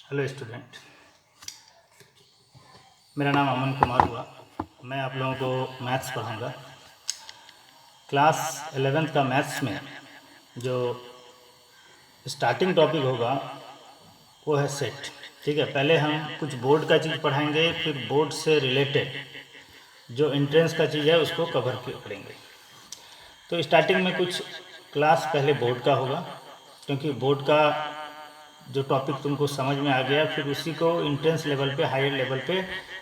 Hello student, मेरा नाम अमन कुमार हुआ। मैं आप लोगों को मैथ्स पढ़ाऊँगा। क्लास 11th का मैथ्स में जो स्टार्टिंग टॉपिक होगा वो है सेट। ठीक है, पहले हम कुछ बोर्ड का चीज़ पढ़ाएंगे, फिर बोर्ड से रिलेटेड जो एंट्रेंस का चीज़ है उसको कवर करेंगे। तो स्टार्टिंग में कुछ क्लास पहले बोर्ड का होगा, क्योंकि बोर्ड का जो टॉपिक तुमको समझ में आ गया, फिर उसी को इंट्रेंस लेवल पे, हायर लेवल पे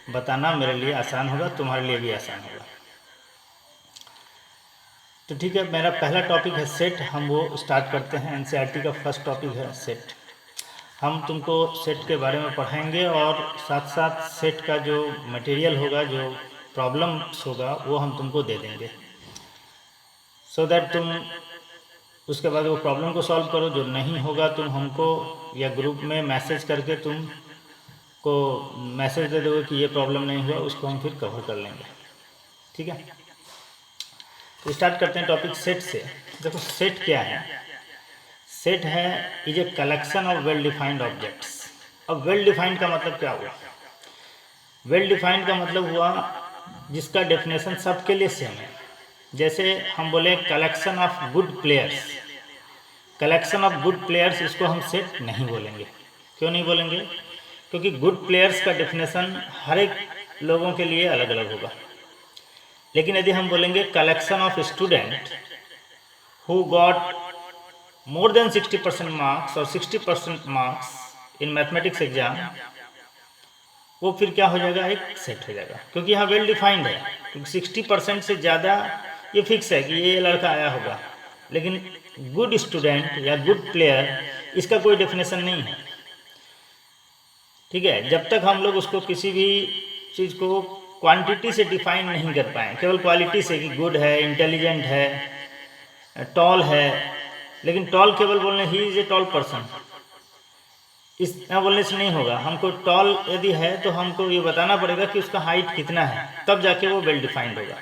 बताना मेरे लिए आसान होगा, तुम्हारे लिए भी आसान होगा। तो ठीक है, मेरा पहला टॉपिक है सेट। हम वो स्टार्ट करते हैं। एनसीईआरटी का फर्स्ट टॉपिक है सेट। हम तुमको सेट के बारे में पढ़ाएंगे और साथ साथ सेट का जो मटेरियल होगा, जो प्रॉब्लम्स होगा, वो हम तुमको दे देंगे, सो दैट तुम उसके बाद वो प्रॉब्लम को सॉल्व करो। जो नहीं होगा तुम हमको या ग्रुप में मैसेज करके तुम को मैसेज दे दोगे कि ये प्रॉब्लम नहीं हुआ, उसको हम फिर कवर कर लेंगे। ठीक है, तो स्टार्ट करते हैं टॉपिक सेट से। देखो सेट क्या है। सेट है is a collection of well defined objects. अब वेल डिफाइंड का मतलब क्या हुआ? वेल डिफाइंड का मतलब हुआ जिसका डेफिनेशन सबके लिए सेम है। जैसे हम बोले collection of good players, collection of good players, इसको हम सेट नहीं बोलेंगे। क्यों नहीं बोलेंगे? क्योंकि गुड प्लेयर्स का डेफिनेशन हर एक लोगों के लिए अलग अलग होगा। लेकिन यदि हम बोलेंगे collection of student who got more than 60% marks और 60% मार्क्स इन मैथमेटिक्स एग्जाम, वो फिर क्या हो जाएगा? एक सेट हो जाएगा, क्योंकि यहाँ वेल डिफाइंड है। क्योंकि 60% से ज़्यादा ये फिक्स है कि ये लड़का आया होगा। लेकिन गुड स्टूडेंट या गुड प्लेयर, इसका कोई डेफिनेशन नहीं है। ठीक है, जब तक हम लोग उसको किसी भी चीज़ को क्वांटिटी से डिफाइन नहीं कर पाए, केवल क्वालिटी से कि गुड है, इंटेलिजेंट है, टॉल है। लेकिन टॉल केवल बोलने he is a tall person, इतना बोलने से नहीं होगा। हमको टॉल यदि है तो हमको ये बताना पड़ेगा कि उसका हाइट कितना है, तब जाके वो वेल डिफाइंड होगा।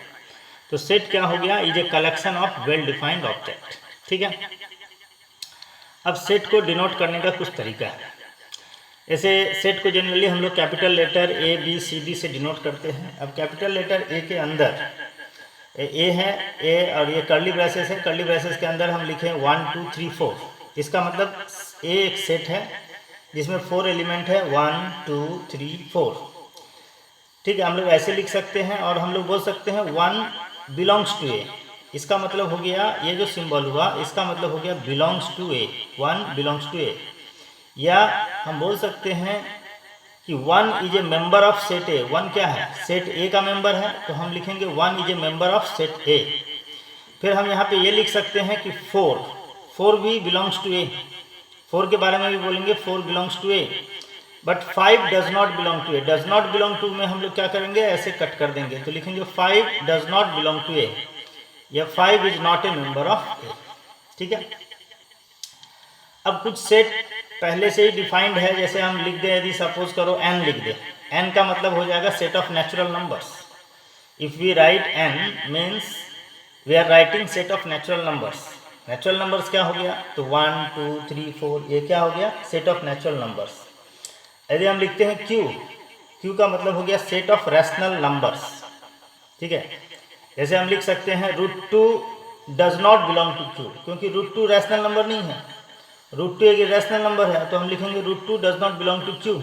तो सेट क्या हो गया? Is a collection of well defined object. ठीक है, अब सेट को डिनोट करने का कुछ तरीका है। ऐसे सेट को जनरली हम लोग capital letter A B C D से डिनोट करते हैं। अब कैपिटल लेटर ए के अंदर ए है, ए और ये कर्ली ब्रेसेस है। कर्ली ब्रेसेस के अंदर हम लिखें 1 2 3 4। इसका मतलब ए एक सेट है जिसमें 4 एलिमेंट है, 1 2 3 4। ठीक है, हम लोग ऐसे लिख सकते हैं और हम लोग बोल सकते हैं 1 बिलोंग्स टू ए। इसका मतलब हो गया, ये जो सिंबल हुआ इसका मतलब हो गया belongs to A, 1 belongs to A. या हम बोल सकते हैं कि 1 is a member of set A. 1 क्या है? सेट ए का मेंबर है, तो हम लिखेंगे 1 is a member of set ए। फिर हम यहाँ पे ये लिख सकते हैं कि 4 भी बिलोंग्स टू ए। 4 के बारे में भी बोलेंगे 4 belongs to A, but 5 does not belong to A. Does not belong to में हम लोग क्या करेंगे? ऐसे कट कर देंगे, तो लिखेंगे 5 does not belong to A, या 5 is not a member of A. ठीक है, अब कुछ सेट पहले से ही डिफाइंड है। जैसे हम लिख दें, यदि सपोज करो n लिख दें, n का मतलब हो जाएगा set of natural numbers. If we write n means we are writing set of natural numbers. Natural numbers क्या हो गया? तो 1 2 3 4, ये क्या हो गया? Set of natural numbers. यदि हम लिखते हैं q, q का मतलब हो गया सेट ऑफ रैशनल नंबर्स। ठीक है, जैसे हम लिख सकते हैं √2 does not belong to q, क्योंकि √2 रैशनल नंबर नहीं है। √2 एक रैशनल नंबर है, तो हम लिखेंगे √2 does not belong to q।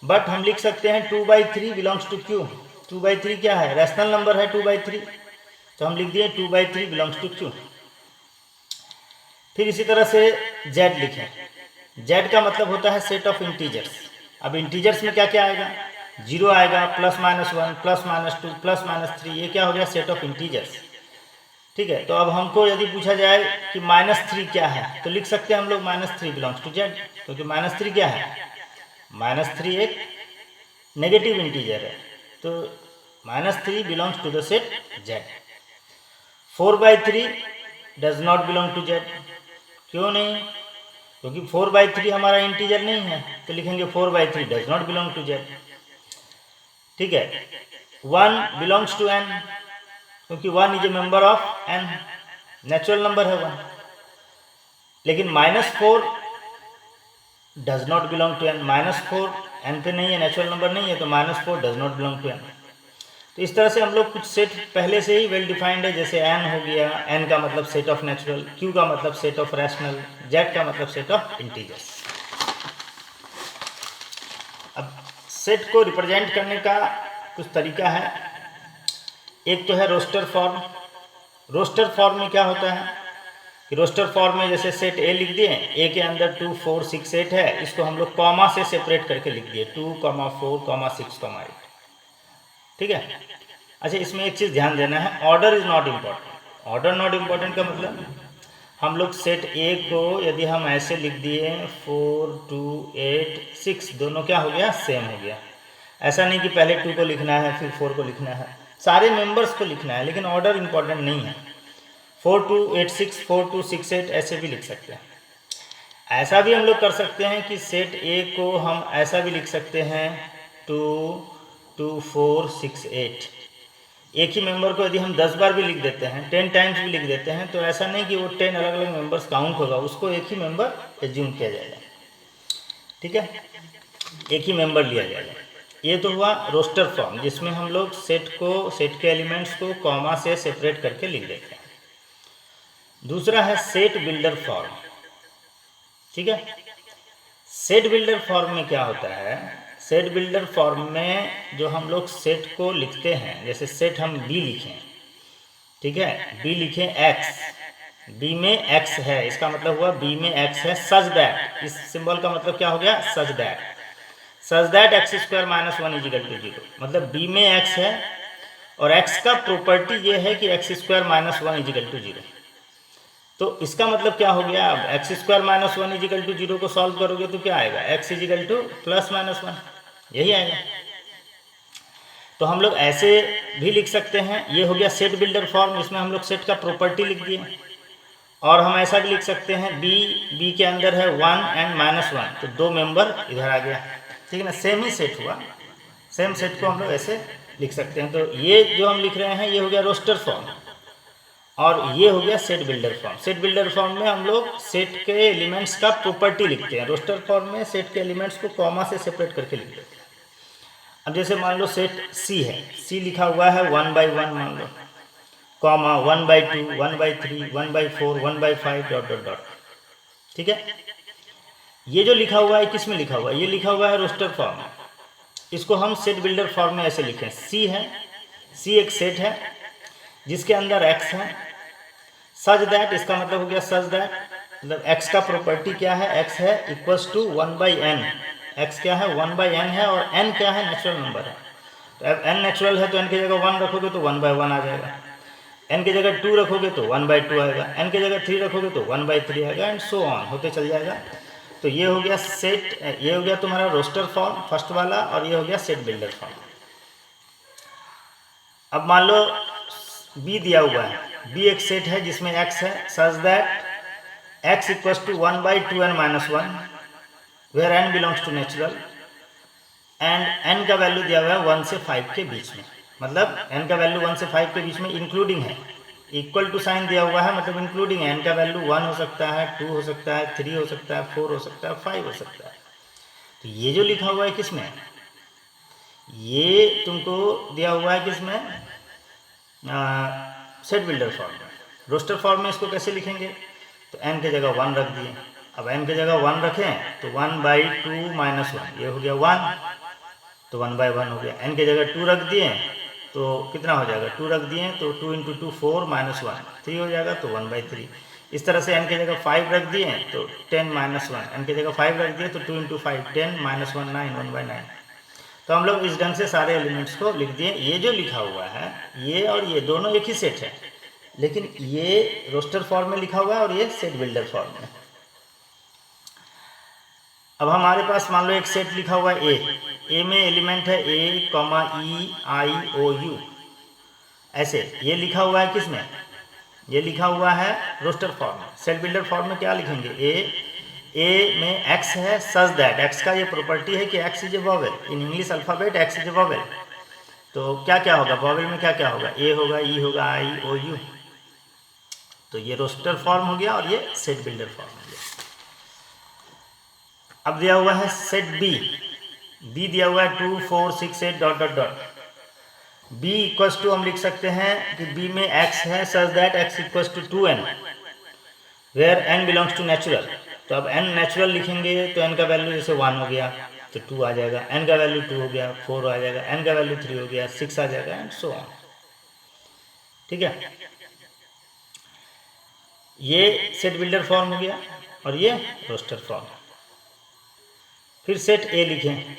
But हम लिख सकते हैं 2/3 बिलोंग्स टू q। 2/3 क्या है? रैशनल नंबर है 2/3, तो हम लिख दिए 2/3 बिलोंग्स टू q। फिर इसी तरह से z लिखें। z का मतलब होता है सेट ऑफ इंटीजर्स। अब इंटीजर्स में क्या क्या आएगा? 0 आएगा, +-1, +-2, +-3, ये क्या हो गया? Set of integers. ठीक है, तो अब हमको यदि पूछा जाए कि -3 क्या है, तो लिख सकते हैं हम लोग -3 बिलोंग्स टू z, क्योंकि -3 क्या है? -3 एक नेगेटिव इंटीजर है, तो -3 belongs to the set z। 4/3 does not belong to z। क्यों नहीं? क्योंकि 4/3 हमारा इंटीजर नहीं है, तो लिखेंगे 4/3 does not belong to z। ठीक है, 1 बिलोंग्स टू n, क्योंकि 1 is a member of n, natural number है 1। लेकिन -4 does not belong to N, -4 N पे नहीं है, नेचुरल नंबर नहीं है, तो -4 does not belong to N. तो इस तरह से हम लोग कुछ सेट पहले से ही वेल डिफाइंड है, जैसे एन हो गया, एन का मतलब सेट ऑफ नेचुरल, क्यू का मतलब सेट ऑफ रैशनल, जेड का मतलब सेट ऑफ इंटीजर्स। अब सेट को रिप्रेजेंट करने का कुछ तरीका है। एक तो है रोस्टर फॉर्म। रोस्टर फॉर्म में क्या होता है कि रोस्टर फॉर्म में जैसे सेट ए लिख दिए, ए के अंदर 2 4 6 8 है, इसको हम लोग कॉमा से सेपरेट करके लिख दिए 2, 4, 6, 8। ठीक है। अच्छा, इसमें एक चीज़ ध्यान देना है, order is not important. Order not important का मतलब हम लोग सेट ए को यदि हम ऐसे लिख दिए 4 2 8 6, दोनों क्या हो गया, सेम हो गया। ऐसा नहीं कि पहले 2 को लिखना है फिर 4 को लिखना है, सारे मेंबर्स को लिखना है, लेकिन ऑर्डर इम्पॉर्टेंट नहीं है। 4 2 8 6 4 2 6 8 ऐसे भी लिख सकते हैं। ऐसा भी हम लोग कर सकते हैं कि सेट ए को हम ऐसा भी लिख सकते हैं 2 2 4 6 8। एक ही मेंबर को यदि हम 10 बार भी लिख देते हैं, 10 टाइम्स भी लिख देते हैं, तो ऐसा नहीं कि वो 10 अलग अलग मेंबर्स काउंट होगा, उसको एक ही मेंबर एज्यूम किया जाएगा। ठीक है, एक ही मेंबर लिया जाएगा। ये तो हुआ रोस्टर फॉर्म, जिसमें हम लोग सेट के एलिमेंट्स को कॉमा से सेपरेट करके लिख देते हैं। दूसरा है सेट बिल्डर फॉर्म। ठीक है, सेट बिल्डर फॉर्म में क्या होता है, सेट बिल्डर फॉर्म में जो हम लोग सेट को लिखते हैं, जैसे सेट हम बी लिखें, ठीक है, बी लिखें एक्स, बी में एक्स है, इसका मतलब हुआ बी में एक्स है, सच दैट, इस सिंबल का मतलब क्या हो गया, such that x square minus 1 is equal to 0। मतलब बी में एक्स है और एक्स का प्रॉपर्टी ये है कि x square minus 1 is equal to 0। तो इसका मतलब क्या हो गया, अब x square minus 1 is equal to 0 को सॉल्व करोगे तो क्या आएगा, x is equal to plus minus 1, यही आएगा। तो हम लोग ऐसे भी लिख सकते हैं, ये हो गया सेट बिल्डर फॉर्म, इसमें हम लोग सेट का प्रॉपर्टी लिख दिए। और हम ऐसा भी लिख सकते हैं बी के अंदर है 1 एंड -1, तो 2 मेंबर इधर आ गया। ठीक है ना, सेम ही सेट हुआ, सेम सेट को हम लोग ऐसे लिख सकते हैं। तो ये जो हम लिख रहे हैं ये हो गया रोस्टर फॉर्म, और ये हो गया set builder form. Set builder form में हम लोग सेट के एलिमेंट्स का प्रॉपर्टी लिखते हैं, रोस्टर फॉर्म में सेट के एलिमेंट्स को कॉमा से सेपरेट करके लिख देते हैं। अब जैसे मान लो सेट सी है, सी लिखा हुआ है 1 by 1 मान लो, comma 1 by 2 1 by 3 1 by 4 1 by 5 dot dot dot. ठीक है, ये जो लिखा हुआ है किस में लिखा हुआ है, ये लिखा हुआ है रोस्टर फॉर्म में। इसको हम सेट बिल्डर फॉर्म में ऐसे लिखें, सी है, सी एक सेट है जिसके अंदर एक्स है, सच दैट, इसका मतलब हो गया सच दैट, मतलब एक्स का प्रॉपर्टी क्या है, एक्स है equals to 1 by n, x क्या है 1 by n है, और n क्या है, नेचुरल नंबर है। तो अब n नेचुरल है तो n की जगह 1 रखोगे तो 1 by 1 आ जाएगा, n की जगह 2 रखोगे तो 1 by 2 आएगा, n की जगह 3 रखोगे तो 1 by 3 आएगा, एंड सो ऑन होते चल जाएगा। तो ये हो गया सेट, ये हो गया तुम्हारा रोस्टर फॉर्म फर्स्ट वाला, और ये हो गया सेट बिल्डर फॉर्म। अब मान लो बी दिया हुआ है, बी एक सेट है जिसमें x है, such that x equals to 1 by 2n minus 1 where n belongs to natural, and n का वैल्यू दिया हुआ है 1 से 5 के बीच में, मतलब n का वैल्यू 1 से 5 के बीच में इंक्लूडिंग है, इक्वल टू साइन दिया हुआ है मतलब इंक्लूडिंग है, n का वैल्यू 1 हो सकता है, 2 हो सकता है, 3 हो सकता है, 4 हो सकता है, 5 हो सकता है। तो ये जो लिखा हुआ है किसमें, ये तुमको दिया हुआ है किसमें, सेट बिल्डर फॉर्म में। रोस्टर फॉर्म में इसको कैसे लिखेंगे, तो n की जगह 1 रख दिए, अब n की जगह 1 रखें तो 1 by 2 minus 1, ये हो गया 1, तो 1 by 1 हो गया, n की जगह 2 रख दिए तो कितना हो जाएगा, 2 रख दिए तो 2 into 2 4 minus 1 3 हो जाएगा, तो 1 by 3। इस तरह से n की जगह 5 रख दिए तो 10 minus 1, n की जगह 5 रख दिए तो 2 into 5 10 minus 1 9 1 by 9। तो हम लोग इस ढंग से सारे एलिमेंट्स को लिख दिए। ये जो लिखा हुआ है ये और ये दोनों एक ही सेट है, लेकिन ये रोस्टर फॉर्म में लिखा हुआ है और ये सेट बिल्डर फॉर्म में। अब हमारे पास मान लो एक सेट लिखा हुआ है ए में एलिमेंट है ए, ई, आई, ओ, यू, ऐसे ये लिखा हुआ है किसमें, ये लिखा हुआ है रोस्टर फॉर्म में। सेट बिल्डर फॉर्म में क्या लिखेंगे, ए में x है, सच दैट, x का ये प्रॉपर्टी है कि x is A vowel, in English alphabet x is A vowel. तो क्या क्या होगा, वॉवेल में क्या क्या होगा, ए होगा, ई होगा, आई, ओ, यू। तो ये रोस्टर फॉर्म हो गया और ये सेट बिल्डर फॉर्म हो गया। अब दिया हुआ है सेट बी दिया हुआ है 2 4 6 8 dot dot dot. B equals to हम लिख सकते हैं कि बी में x है such that x equals to 2n, where n belongs to natural. तो अब n नेचुरल लिखेंगे तो n का वैल्यू जैसे 1 हो गया तो 2 आ जाएगा, n का वैल्यू 2 हो गया 4 आ जाएगा, n का वैल्यू 3 हो गया 6 आ जाएगा एंड सो ऑन। ठीक है, ये सेट बिल्डर फॉर्म हो गया और ये रोस्टर फॉर्म। फिर सेट ए लिखें,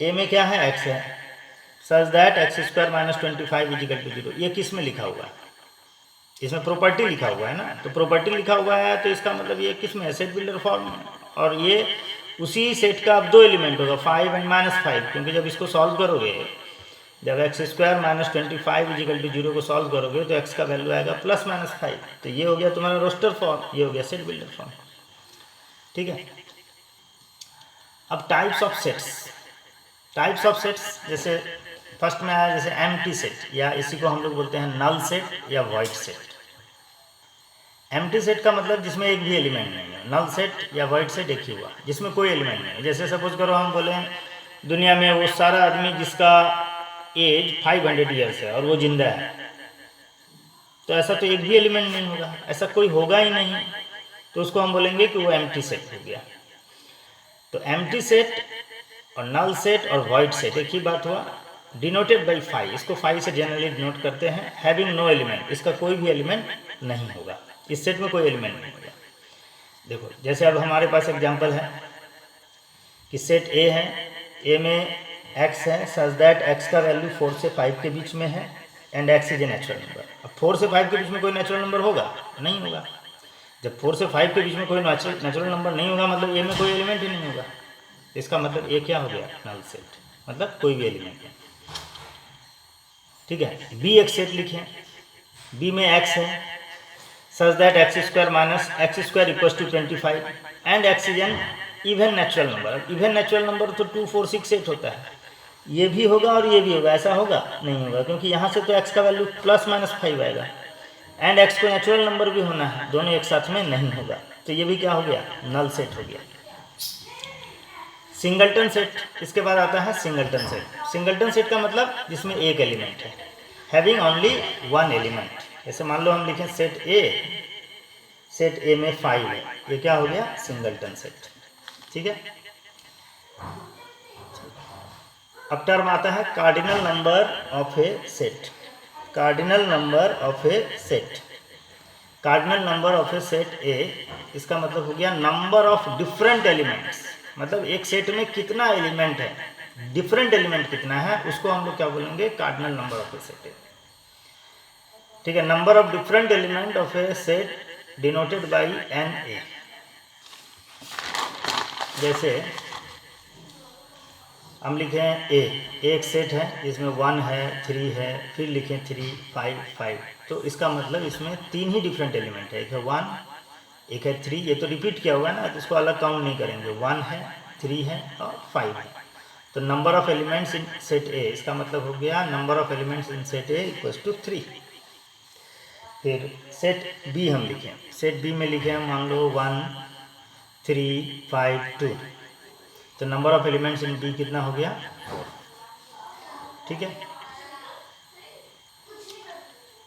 ए में क्या है x है such that x square minus 25 is equal to 0। ये किस में लिखा हुआ है? इसमें प्रॉपर्टी लिखा हुआ है ना, तो प्रॉपर्टी लिखा हुआ है तो इसका मतलब ये किस में है? सेट बिल्डर फॉर्म में। और ये उसी सेट का अब 2 एलिमेंट होगा 5 एंड -5, क्योंकि जब इसको सॉल्व करोगे, जब x square minus 25 is equal to 0 को सॉल्व करोगे तो x का वैल्यू आएगा +-5। तो ये हो गया तुम्हारा रोस्टर फॉर्म, ये हो गया सेट बिल्डर फॉर्म। ठीक है, अब टाइप्स ऑफ सेट्स जैसे फर्स्ट में आया जैसे एम्प्टी सेट, या इसी को हम लोग बोलते हैं नल सेट या वाइड सेट। एम्प्टी सेट का मतलब जिसमें एक भी एलिमेंट नहीं है, नल सेट या वाइड सेट एक ही हुआ जिसमें कोई एलिमेंट नहीं है। जैसे सपोज करो हम बोले दुनिया में वो सारा आदमी जिसका एज 500 ईयर्स है और वो जिंदा है, तो ऐसा तो एक भी एलिमेंट नहीं होगा, ऐसा कोई होगा ही नहीं, तो उसको हम बोलेंगे कि वो एम्प्टी सेट हो गया। तो एम्प्टी सेट और नल सेट और वाइड सेट एक ही बात हुआ, डिनोटेड बाई 5। इसको 5 से जनरली डिनोट करते हैं। हैविंग नो एलिमेंट, इसका कोई भी एलिमेंट नहीं होगा, इस सेट में कोई एलिमेंट नहीं होगा। देखो जैसे अब हमारे पास एग्जांपल है कि सेट ए है, ए में x है सच दैट x का वैल्यू 4 से 5 के बीच में है and x is a natural number. अब 4 से 5 के बीच में कोई नेचुरल नंबर होगा? नहीं होगा। जब 4 से 5 के बीच में कोई नेचुरल नंबर नहीं होगा मतलब ए में कोई एलिमेंट ही नहीं होगा। इसका मतलब ए क्या हो गया? नल सेट, मतलब कोई भी एलिमेंट नहीं। ठीक है, बी एक सेट लिखें, बी में x है such that x square minus x square equals to 25 and x is an even natural number. Even natural number तो 2 4 6 8 होता है, ये भी होगा और ये भी होगा, ऐसा होगा? नहीं होगा, क्योंकि यहाँ से तो x का वैल्यू +-5 आएगा एंड x को नेचुरल नंबर भी होना है, दोनों एक साथ में नहीं होगा, तो ये भी क्या हो गया? नल सेट हो गया। सिंगलटन सेट, इसके बाद आता है सिंगलटन सेट। सिंगलटन सेट का मतलब जिसमें एक एलिमेंट है, हैविंग ओनली 1 एलिमेंट। जैसे मान लो हम लिखें सेट ए में 5 है, ये क्या हो गया? Singleton set. ठीक है, अब टर्म आता है cardinal number of a set. Cardinal number of a set, cardinal number of a set A, इसका मतलब हो गया नंबर ऑफ डिफरेंट एलिमेंट्स। मतलब एक सेट में कितना एलिमेंट है, डिफरेंट एलिमेंट कितना है, उसको हम लोग क्या बोलेंगे? Cardinal number of a set A. ठीक है, number of different element of a set denoted by N A. जैसे हम लिखें ए, एक सेट है जिसमें 1 है 3 है, फिर लिखें 3 5 5, तो इसका मतलब इसमें 3 ही डिफरेंट एलिमेंट है, एक है 1 एक है 3। ये तो रिपीट किया हुआ है ना, तो इसको अलग काउंट नहीं करेंगे, 1 है 3 है और 5 है। तो number of elements in set A, इसका मतलब हो गया number of elements in set A equals to 3। फिर सेट बी हम लिखें, सेट बी में लिखें हम मान लो 1 3 5 2, तो number of elements in B कितना हो गया? 4। ठीक है,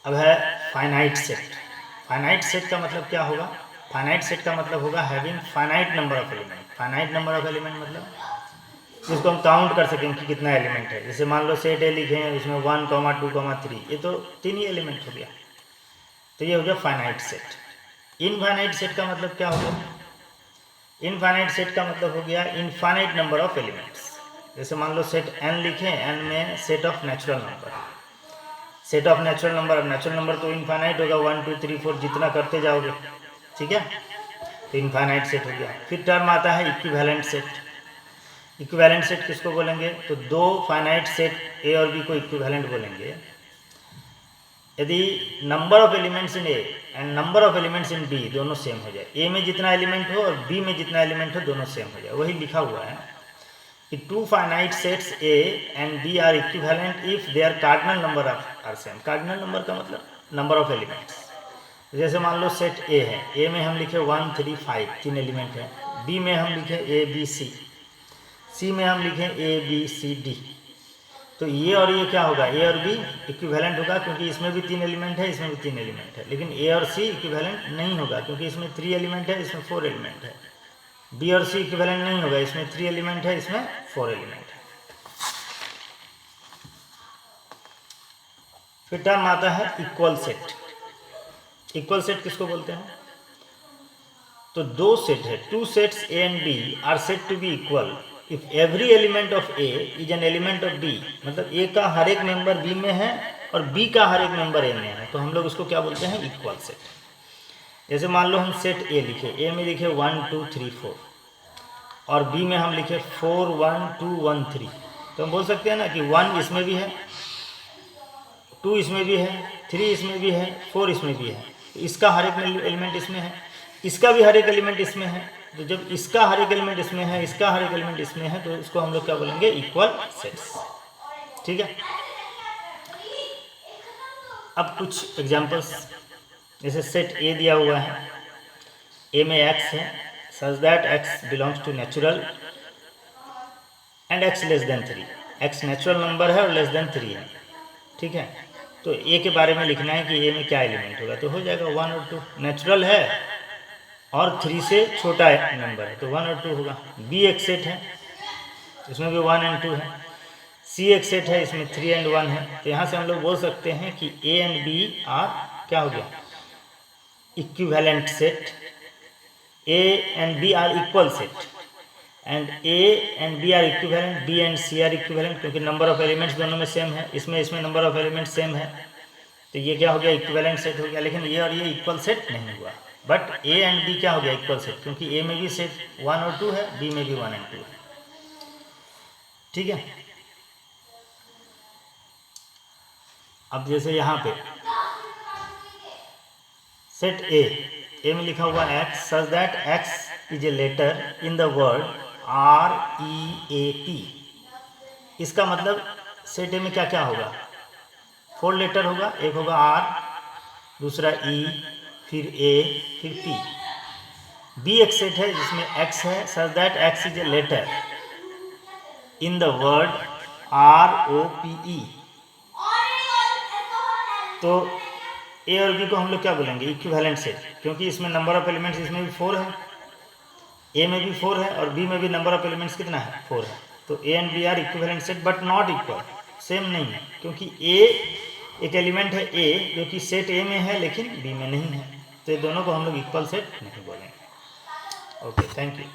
अब है फाइनाइट सेट। फाइनाइट सेट का मतलब क्या होगा? फाइनाइट सेट का मतलब होगा having finite number of element. Finite number of element मतलब जिसको हम काउंट कर सकें कि कितना एलिमेंट है। जैसे मान लो सेट ए लिखें, इसमें 1 2 3, ये तो 3 ही एलिमेंट हो गया, तो ये हो गया फाइनाइट सेट। इनफाइनाइट सेट का मतलब क्या हो गया? इनफाइनाइट सेट का मतलब हो गया इनफाइनाइट नंबर ऑफ एलिमेंट्स। जैसे मान लो सेट n लिखें, n में set of natural number, set of natural number. अब नेचुरल नंबर तो इनफाइनाइट होगा, 1 2 3 4 जितना करते जाओगे, ठीक है, तो इनफाइनाइट सेट हो गया। फिर टर्म आता है इक्विवेलेंट सेट। इक्विवेलेंट सेट किसको बोलेंगे? तो दो फाइनाइट सेट ए और बी को इक्विवेलेंट बोलेंगे यदि number of elements in A and number of elements in B दोनों सेम हो जाए। ए में जितना एलिमेंट हो और बी में जितना एलिमेंट हो दोनों सेम हो जाए। वही लिखा हुआ है कि 2 finite sets A and B are equivalent if their cardinal number are same. Cardinal number का मतलब नंबर ऑफ एलिमेंट्स। जैसे मान लो सेट ए है, ए में हम लिखे 1 3 5 3 एलिमेंट है, बी में हम लिखें ए बी सी में हम लिखें ए बी सी डी, तो ये और ये क्या होगा, ए और बी इक्विवेलेंट होगा क्योंकि इसमें भी 3 एलिमेंट है, इसमें भी 3 एलिमेंट है। लेकिन ए और सी इक्विवेलेंट नहीं होगा क्योंकि इसमें 3 एलिमेंट है, इसमें 4 एलिमेंट है। बी और सी इक्विवेलेंट नहीं होगा, इसमें 3 एलिमेंट है, इसमें 4 एलिमेंट है। फिर टर्म आता है इक्वल सेट। इक्वल सेट किसको बोलते हैं? तो दो सेट है, two sets A and B are set to be equal if every element of A is an element of B. मतलब ए का हर एक मेंबर बी में है और बी का हर एक मेंबर ए में है, तो हम लोग उसको क्या बोलते हैं, इक्वल सेट। जैसे मान लो हम सेट ए लिखे, ए में लिखे 1 2 3 4 और बी में हम लिखे 4 1 2 1 3, तो हम बोल सकते हैं ना कि 1 इसमें भी है, 2 इसमें भी है, 3 इसमें भी है, 4 इसमें भी है। इसका हर एक एलिमेंट इसमें है, इसका भी हर एक एलिमेंट इसमें है। तो जब इसका हर एक एलिमेंट इसमें है, इसका हर एक एलिमेंट इसमें है, तो इसको हम लोग क्या बोलेंगे, इक्वल सेट्स। ठीक है। अब कुछ एग्जांपल्स, जैसे सेट ए दिया हुआ है, ए में x है, such that x belongs to natural and x less than 3। x नेचुरल नंबर है और लेस देन 3 है। ठीक है। तो ए के बारे में लिखना है कि ए में क्या एलिमेंट होगा, तो हो जाएगा 1 और 2। नेचुरल है और 3 से छोटा नंबर है तो 1 और 2 होगा। बी एक सेट है, इसमें भी 1 एंड 2 है। सी एक सेट है, इसमें 3 एंड 1 है। तो यहाँ से हम लोग बोल सकते हैं कि ए एंड बी आर क्या हो गया, equivalent set. A and B are equal set and A and B are equivalent, B and C are equivalent क्योंकि नंबर ऑफ एलिमेंट्स दोनों में सेम है, इसमें नंबर ऑफ एलिमेंट्स सेम है, तो ये क्या हो गया, इक्विवेलेंट सेट हो गया। लेकिन ये और ये इक्वल सेट नहीं हुआ, बट ए एंड बी क्या हो गया, इक्वल सेट, क्योंकि ए में भी सेट 1 और 2 है, बी में भी 1 एंड 2 है। ठीक है। अब जैसे यहाँ पे सेट ए में लिखा हुआ x such that x is a letter in the word REAP। इसका मतलब सेट ए में क्या क्या होगा, 4 लेटर होगा, एक होगा R, दूसरा E, फिर A, फिर P। B एक सेट है जिसमें x है, such that x is a letter in the word ROPE। तो ए और बी को हम लोग क्या बोलेंगे, इक्विवेलेंट सेट, क्योंकि इसमें नंबर ऑफ एलिमेंट्स इसमें भी 4 है, ए में भी 4 है और बी में भी नंबर ऑफ एलिमेंट्स कितना है, 4 है। तो A and B are equivalent set but not equal, same नहीं है, क्योंकि ए एक एलिमेंट है ए जो कि सेट ए में है लेकिन बी में नहीं है, तो ये दोनों को हम लोग इक्वल सेट नहीं बोलेंगे। Okay, thank you.